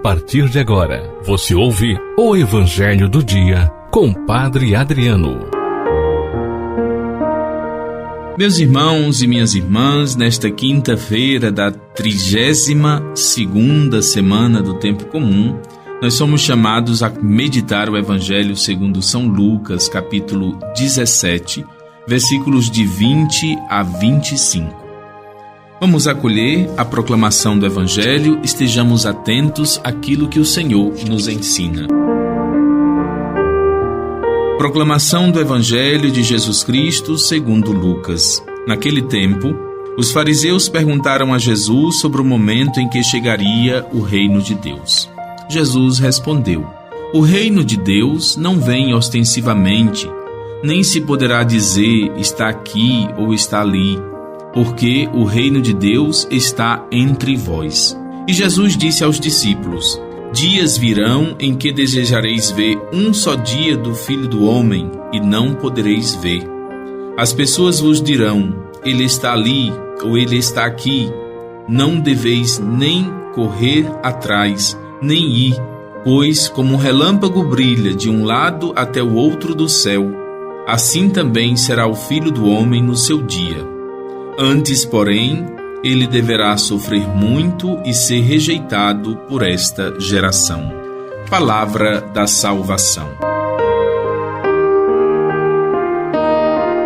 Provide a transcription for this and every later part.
partir de agora, você ouve o Evangelho do Dia com Padre Adriano. Meus irmãos e minhas irmãs, nesta quinta-feira da 32ª semana do Tempo Comum, nós somos chamados a meditar o Evangelho segundo São Lucas, capítulo 17, versículos de 20 a 25. Vamos acolher a proclamação do Evangelho, estejamos atentos àquilo que o Senhor nos ensina. Proclamação do Evangelho de Jesus Cristo segundo Lucas. Naquele tempo, os fariseus perguntaram a Jesus sobre o momento em que chegaria o reino de Deus. Jesus respondeu: O reino de Deus não vem ostensivamente, nem se poderá dizer está aqui ou está ali, porque o reino de Deus está entre vós. E Jesus disse aos discípulos: Dias virão em que desejareis ver um só dia do Filho do Homem, e não podereis ver. As pessoas vos dirão: Ele está ali, ou Ele está aqui. Não deveis nem correr atrás, nem ir, pois como um relâmpago brilha de um lado até o outro do céu, assim também será o Filho do Homem no seu dia. Antes, porém, ele deverá sofrer muito e ser rejeitado por esta geração. Palavra da salvação.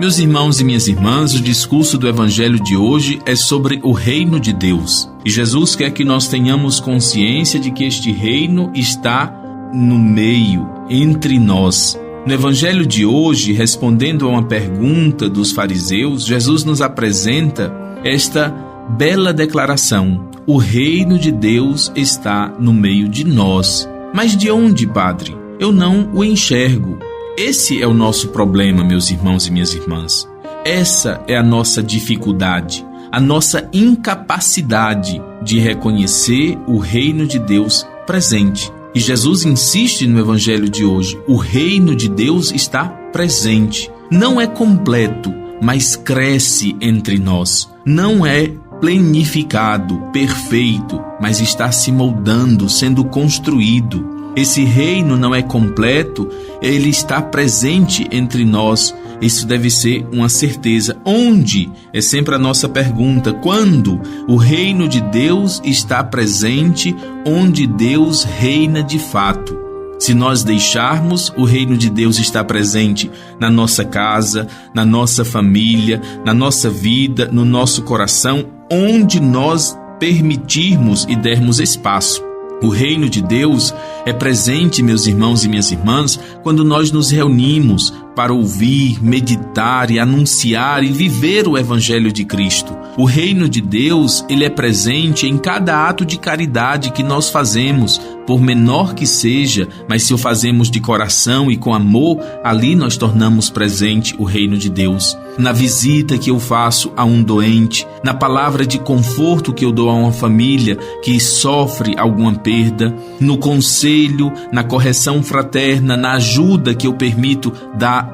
Meus irmãos e minhas irmãs, o discurso do Evangelho de hoje é sobre o reino de Deus. E Jesus quer que nós tenhamos consciência de que este reino está no meio, entre nós. No Evangelho de hoje, respondendo a uma pergunta dos fariseus, Jesus nos apresenta esta bela declaração: o reino de Deus está no meio de nós. Mas de onde, Padre? Eu não o enxergo. Esse é o nosso problema, meus irmãos e minhas irmãs. Essa é a nossa dificuldade, a nossa incapacidade de reconhecer o reino de Deus presente. E Jesus insiste no Evangelho de hoje: o reino de Deus está presente. Não é completo, mas cresce entre nós. Não é plenificado, perfeito, mas está se moldando, sendo construído. Esse reino não é completo, ele está presente entre nós. Isso deve ser uma certeza. Onde? É sempre a nossa pergunta. Quando? O reino de Deus está presente onde Deus reina de fato. Se nós deixarmos, o reino de Deus está presente na nossa casa, na nossa família, na nossa vida, no nosso coração, onde nós permitirmos e dermos espaço. O reino de Deus é presente, meus irmãos e minhas irmãs, quando nós nos reunimos para ouvir, meditar e anunciar e viver o Evangelho de Cristo. O reino de Deus, ele é presente em cada ato de caridade que nós fazemos, por menor que seja, mas se o fazemos de coração e com amor, ali nós tornamos presente o reino de Deus. Na visita que eu faço a um doente, na palavra de conforto que eu dou a uma família que sofre alguma perda, no conselho, na correção fraterna, na ajuda que eu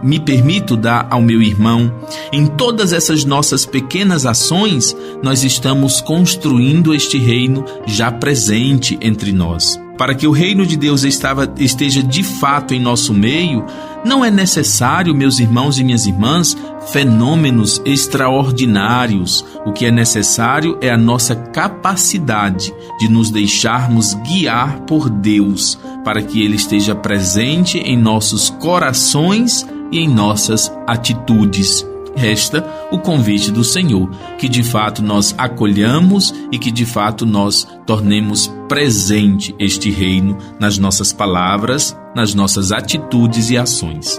me permito dar ao meu irmão. Em todas essas nossas pequenas ações, nós estamos construindo este reino já presente entre nós. Para que o reino de Deus esteja de fato em nosso meio, não é necessário, meus irmãos e minhas irmãs, fenômenos extraordinários. O que é necessário é a nossa capacidade de nos deixarmos guiar por Deus, para que Ele esteja presente em nossos corações e em nossas atitudes. Resta o convite do Senhor, que de fato nós acolhamos e que de fato nós tornemos presente este reino nas nossas palavras, nas nossas atitudes e ações.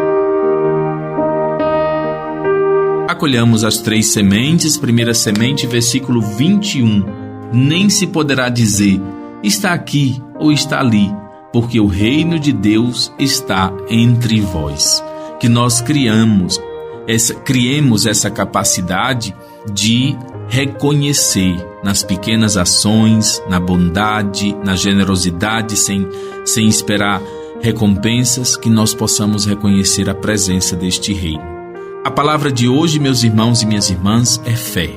Acolhamos as 3 sementes. Primeira semente, versículo 21. Nem se poderá dizer, está aqui ou está ali, porque o reino de Deus está entre vós. Que nós criemos essa capacidade de reconhecer nas pequenas ações, na bondade, na generosidade, sem esperar recompensas, que nós possamos reconhecer a presença deste reino. A palavra de hoje, meus irmãos e minhas irmãs, é fé.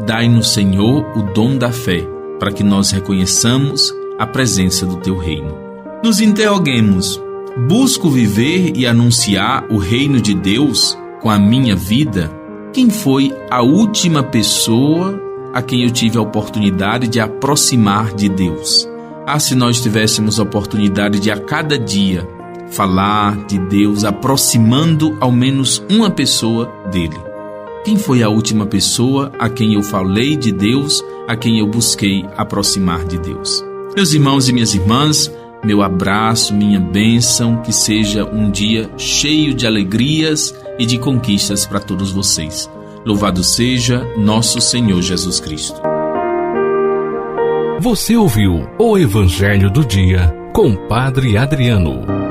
Dai-nos, Senhor, o dom da fé, para que nós reconheçamos a presença do teu reino. Nos interroguemos: busco viver e anunciar o reino de Deus com a minha vida? Quem foi a última pessoa a quem eu tive a oportunidade de aproximar de Deus? Se nós tivéssemos a oportunidade de a cada dia falar de Deus, aproximando ao menos uma pessoa dele. Quem foi a última pessoa a quem eu falei de Deus, a quem eu busquei aproximar de Deus? Meus irmãos e minhas irmãs, meu abraço, minha bênção, que seja um dia cheio de alegrias e de conquistas para todos vocês. Louvado seja nosso Senhor Jesus Cristo. Você ouviu o Evangelho do Dia com Padre Adriano.